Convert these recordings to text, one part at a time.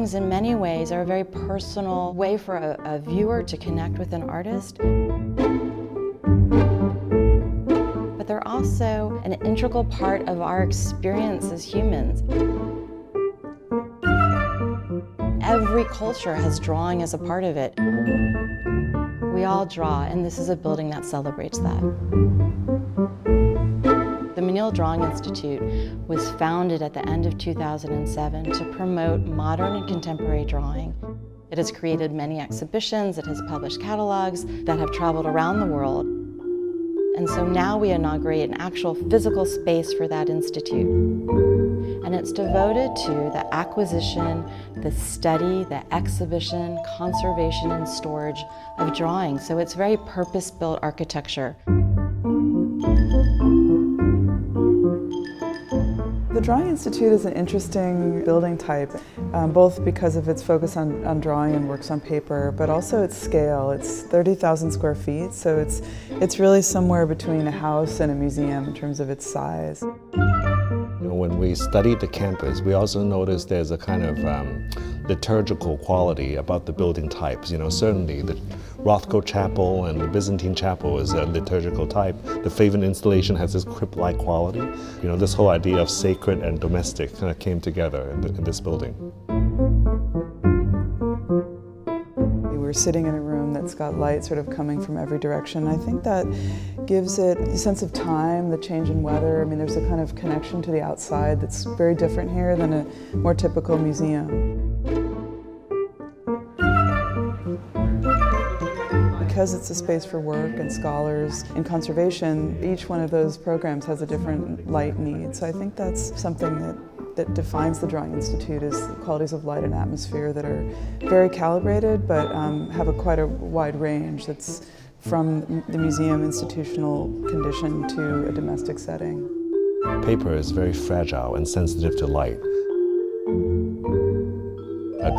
drawings in many ways are a very personal way for a viewer to connect with an artist. But they're also an integral part of our experience as humans. Every culture has drawing as a part of it. We all draw, and this is a building that celebrates that. The Menil Drawing Institute was founded at the end of 2007 to promote modern and contemporary drawing. It has created many exhibitions, it has published catalogs that have traveled around the world. And so now we inaugurate an actual physical space for that institute. And it's devoted to the acquisition, the study, the exhibition, conservation, and storage of drawing. So it's very purpose-built architecture. The Drawing Institute is an interesting building type, both because of its focus on drawing and works on paper, but also its scale. It's 30,000 square feet, so it's really somewhere between a house and a museum in terms of its size. When we studied the campus, we also noticed there's a kind of liturgical quality about the building types. Certainly the Rothko Chapel and the Byzantine Chapel is a liturgical type. The Faven installation has this crypt-like quality. This whole idea of sacred and domestic kind of came together in this building. We're sitting in a room that's got light sort of coming from every direction. I think that gives it a sense of time, the change in weather. There's a kind of connection to the outside that's very different here than a more typical museum. Because it's a space for work and scholars and conservation, each one of those programs has a different light need. So I think that's something that defines the Drawing Institute, is the qualities of light and atmosphere that are very calibrated, but have quite a wide range that's from the museum institutional condition to a domestic setting. Paper is very fragile and sensitive to light.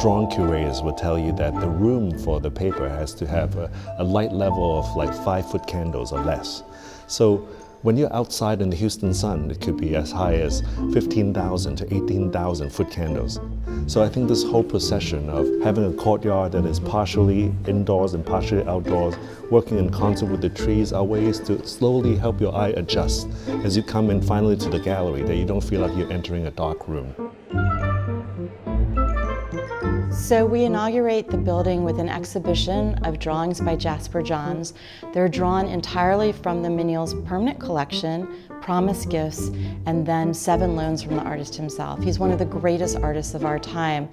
Drawing curators will tell you that the room for the paper has to have a light level of like 5-foot candles or less. So when you're outside in the Houston sun, it could be as high as 15,000 to 18,000 foot candles. So I think this whole procession of having a courtyard that is partially indoors and partially outdoors, working in concert with the trees, are ways to slowly help your eye adjust as you come in finally to the gallery, that you don't feel like you're entering a dark room. So we inaugurate the building with an exhibition of drawings by Jasper Johns. They're drawn entirely from the Menil's permanent collection, Promise Gifts, and then 7 loans from the artist himself. He's one of the greatest artists of our time.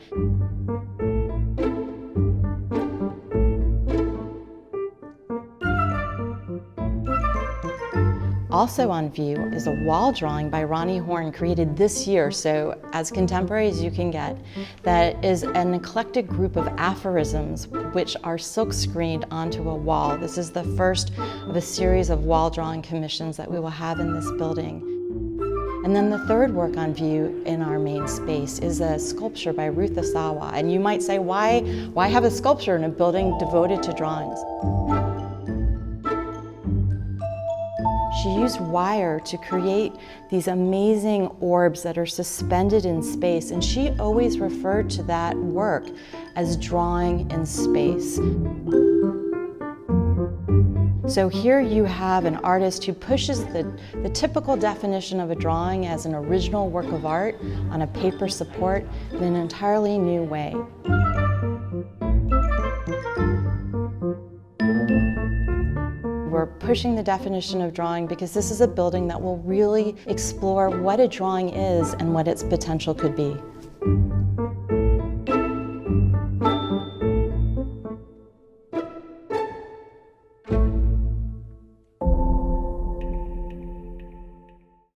Also on view is a wall drawing by Roni Horn, created this year, so as contemporary as you can get, that is an eclectic group of aphorisms which are silk screened onto a wall. This is the first of a series of wall drawing commissions that we will have in this building. And then the third work on view in our main space is a sculpture by Ruth Asawa. And you might say, why have a sculpture in a building devoted to drawings? She used wire to create these amazing orbs that are suspended in space, and she always referred to that work as drawing in space. So here you have an artist who pushes the typical definition of a drawing as an original work of art on a paper support in an entirely new way. We're pushing the definition of drawing because this is a building that will really explore what a drawing is and what its potential could be.